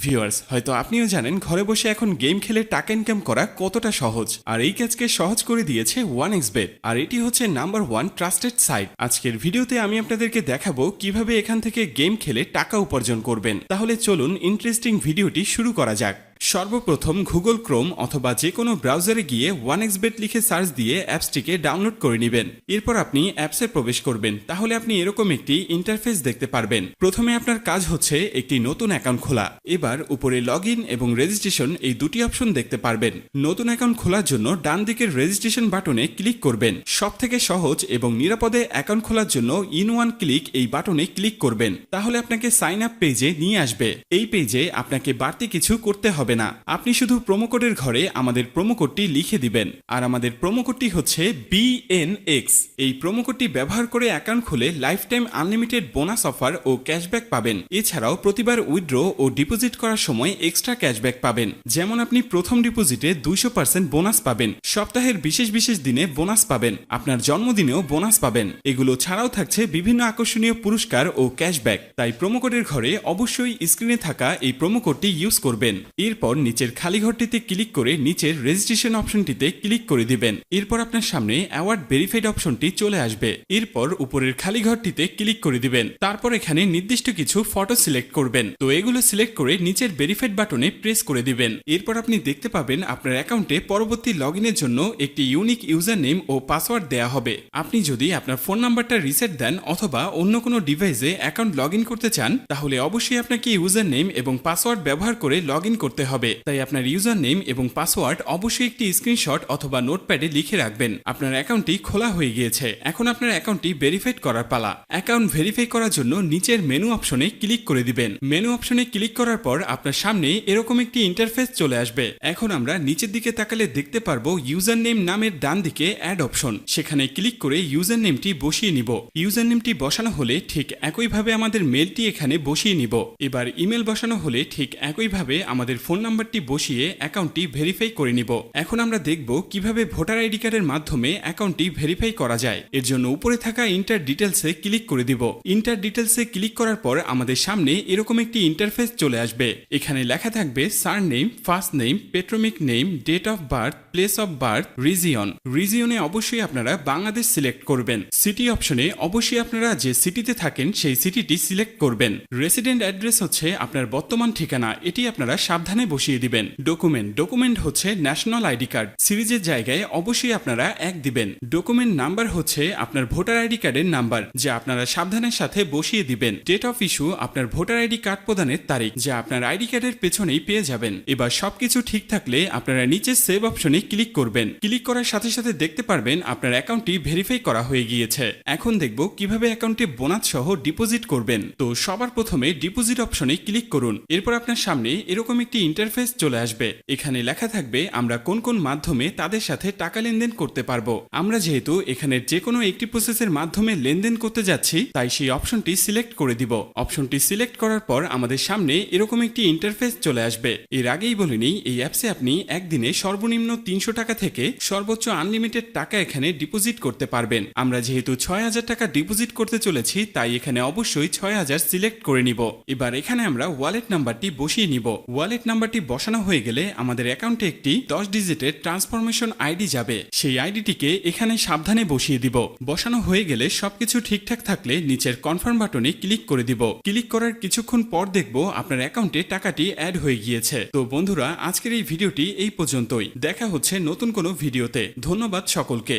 Viewers, হয়তো আপনিও জানেন ঘরে বসে এখন গেম খেলে টাকা ইনকাম করা কতটা সহজ। আর এই কাজকে সহজ করে দিয়েছে 1xBet। আর এটি হচ্ছে নাম্বার 1 ট্রাস্টেড সাইট। আজকের ভিডিওতে আমি আপনাদেরকে দেখাবো কিভাবে এখান থেকে গেম খেলে টাকা উপার্জন করবেন। তাহলে চলুন ইন্টারেস্টিং ভিডিওটি শুরু করা যাক। সর্বপ্রথম গুগল ক্রোম অথবা যে কোনো ব্রাউজারে গিয়ে 1xBet লিখে সার্চ দিয়ে অ্যাপসটিকে ডাউনলোড করে নেবেন। এরপর আপনি অ্যাপসে প্রবেশ করবেন। তাহলে আপনি এরকম একটি ইন্টারফেস দেখতে পারবেন। প্রথমে আপনার কাজ হচ্ছে একটি নতুন অ্যাকাউন্ট খোলা। এবার উপরে লগইন এবং রেজিস্ট্রেশন এই দুটি অপশন দেখতে পারবেন। নতুন অ্যাকাউন্ট খোলার জন্য ডান দিকের রেজিস্ট্রেশন বাটনে ক্লিক করবেন। সবথেকে সহজ এবং নিরাপদে অ্যাকাউন্ট খোলার জন্য ইন ওয়ান ক্লিক এই বাটনে ক্লিক করবেন। তাহলে আপনাকে সাইন আপ পেজে নিয়ে আসবে। এই পেজে আপনাকে বাড়তি কিছু করতে হবে না। আপনি শুধু প্রোমো কোডের ঘরে আমাদের প্রোমো কোডটি লিখে দিবেন। আর আমাদের প্রোমো কোডটি হচ্ছে BNX। এই প্রোমো কোডটি ব্যবহার করে অ্যাকাউন্ট খুলে life time unlimited bonus offer ও ক্যাশব্যাক পাবেন। এছাড়াও প্রতিবার উইথড্র ও ডিপোজিট করার সময় এক্সট্রা ক্যাশব্যাক পাবেন। যেমন আপনি প্রথম ডিপোজিটে 200% বোনাস পাবেন, সপ্তাহের বিশেষ বিশেষ দিনে বোনাস পাবেন, আপনার জন্মদিনেও বোনাস পাবেন। এগুলো ছাড়াও থাকছে বিভিন্ন আকর্ষণীয় পুরস্কার ও ক্যাশব্যাক। তাই প্রোমো কোডের ঘরে অবশ্যই স্ক্রিনে থাকা এই প্রোমো কোডটি ইউজ করবেন। এরপর নিচের খালি ঘরটিতে ক্লিক করে নিচের রেজিস্ট্রেশন অপশনটিতে ক্লিক করে দিবেন। এরপর আপনার সামনে অ্যাওয়ার্ড ভেরিফাইড অপশনটি চলে আসবে। এরপর উপরের খালি ঘরটিতে ক্লিক করে দিবেন। তারপর এখানে নির্দিষ্ট কিছু ফটো সিলেক্ট করবেন। তো এগুলো সিলেক্ট করে নিচের ভেরিফাইড বাটনে প্রেস করে দিবেন। এরপর আপনি দেখতে পাবেন আপনার অ্যাকাউন্টে পরবর্তী লগইনের জন্য একটি ইউনিক ইউজার নেম ও পাসওয়ার্ড দেয়া হবে। আপনি যদি আপনার ফোন নাম্বারটা রিসেট দেন অথবা অন্য কোনো ডিভাইসে অ্যাকাউন্ট লগইন করতে চান, তাহলে অবশ্যই আপনাকে ইউজার নেম এবং পাসওয়ার্ড ব্যবহার করে লগইন করতে হবে। তাই আপনার ইউজার নেম এবং পাসওয়ার্ড অবশ্যই একটি স্ক্রিনশট অথবা নোটপ্যাডে লিখে রাখবেন। আপনার অ্যাকাউন্টটি খোলা হয়ে গিয়েছে। এখন আপনার অ্যাকাউন্টটি ভেরিফাইড করার পালা। অ্যাকাউন্ট ভেরিফাই করার জন্য নিচের মেনু অপশনে ক্লিক করে দিবেন। মেনু অপশনে ক্লিক করার পর আপনার সামনে এরকম একটি ইন্টারফেস চলে আসবে। এখন আমরা নিচের দিকে তাকালে দেখতে পারবো ইউজার নেম নামের ডান দিকে অ্যাড অপশন। সেখানে ক্লিক করে ইউজার নেমটি বসিয়ে নিব। ইউজার নেমটি বসানো হলে ঠিক একইভাবে আমাদের মেলটি এখানে বসিয়ে নিব। এবার ইমেল বসানো হলে ঠিক একইভাবে আমাদের ফোন নাম্বারটি বসিয়ে অ্যাকাউন্টটি ভেরিফাই করে নিব। এখন আমরা দেখব কিভাবে ভোটার আইডি কার্ডের মাধ্যমে অ্যাকাউন্টটি ভেরিফাই করা যায়। এর জন্য উপরে থাকা ইন্টার ডিটেলসে ক্লিক করে দিব। ইন্টার ডিটেলসে ক্লিক করার পর আমাদের সামনে এরকম একটি ইন্টারফেস চলে আসবে। এখানে লেখা থাকবে surname, first name, patronymic name, date of birth, place of birth, region. রিজিয়নে অবশ্যই আপনারা বাংলাদেশ সিলেক্ট করবেন। সিটি অপশনে অবশ্যই আপনারা যে সিটিতে থাকেন সেই সিটিটি সিলেক্ট করবেন। রেসিডেন্ট অ্যাড্রেস হচ্ছে আপনার বর্তমান ঠিকানা, এটি আপনারা সাবধানে বসিয়ে দিবেন। ডকুমেন্ট হচ্ছে ন্যাশনাল আইডি কার্ড, সিরিজের জায়গায় অবশ্যই আপনারা 1 দিবেন। ডকুমেন্ট নাম্বার হচ্ছে আপনার ভোটার আইডি কার্ডের নাম্বার, যা আপনারা সাবধানের সাথে বসিয়ে দিবেন। ডেট অফ ইস্যু আপনার ভোটার আইডি কার্ড প্রদানের তারিখ, যা আপনার আইডি কার্ডের পেছনেই পেয়ে যাবেন। এবার সবকিছু ঠিক থাকলে আপনারা নিচে সেভ অপশনে ক্লিক করবেন। ক্লিক করার সাথে সাথে দেখতে পারবেন আপনার অ্যাকাউন্টটি ভেরিফাই করা হয়ে গিয়েছে। এখন দেখব কিভাবে অ্যাকাউন্টে বোনাস সহ ডিপোজিট করবেন। তো সবার প্রথমে ডিপোজিট অপশনে ক্লিক করুন। এরপর আপনার সামনে এরকম একটি ইন্টারফেস চলে আসবে। এখানে লেখা থাকবে আমরা কোন কোন মাধ্যমে তাদের সাথে টাকা লেনদেন করতে পারবো। আমরা যেহেতু এখানে যে কোনো একটি প্রসেসের মাধ্যমে লেনদেন করতে যাচ্ছি, তাই সেই অপশনটি সিলেক্ট করে দিব। অপশনটি সিলেক্ট করার পর আমাদের সামনে এরকম একটি ইন্টারফেস চলে আসবে। এর আগেই বলে নিই, এই অ্যাপসে আপনি একদিনে সর্বনিম্ন 300 টাকা থেকে সর্বোচ্চ আনলিমিটেড টাকা এখানে ডিপোজিট করতে পারবেন। আমরা যেহেতু 6000 টাকা ডিপোজিট করতে চলেছি, তাই এখানে অবশ্যই 6000 সিলেক্ট করে নিব। এবার এখানে আমরা ওয়ালেট নাম্বারটি বসিয়ে নিব। ওয়ালেট নাম্বারটি বসানো হয়ে গেলে আমাদের অ্যাকাউন্টে একটি 10 ডিজিটের ট্রান্সফরমেশন আইডি যাবে। সেই আইডিটিকে এখানে সাবধানে বসিয়ে দিব। বসানো হয়ে গেলে সবকিছু ঠিকঠাক থাকলে নিচের কনফার্ম বাটনে ক্লিক করে দিব। ক্লিক করার কিছুক্ষণ পর দেখব আপনার অ্যাকাউন্টে টাকাটি অ্যাড হয়ে গিয়েছে। তো বন্ধুরা, আজকের এই ভিডিওটি এই পর্যন্তই। দেখা হচ্ছে নতুন কোনো ভিডিওতে। ধন্যবাদ সকলকে।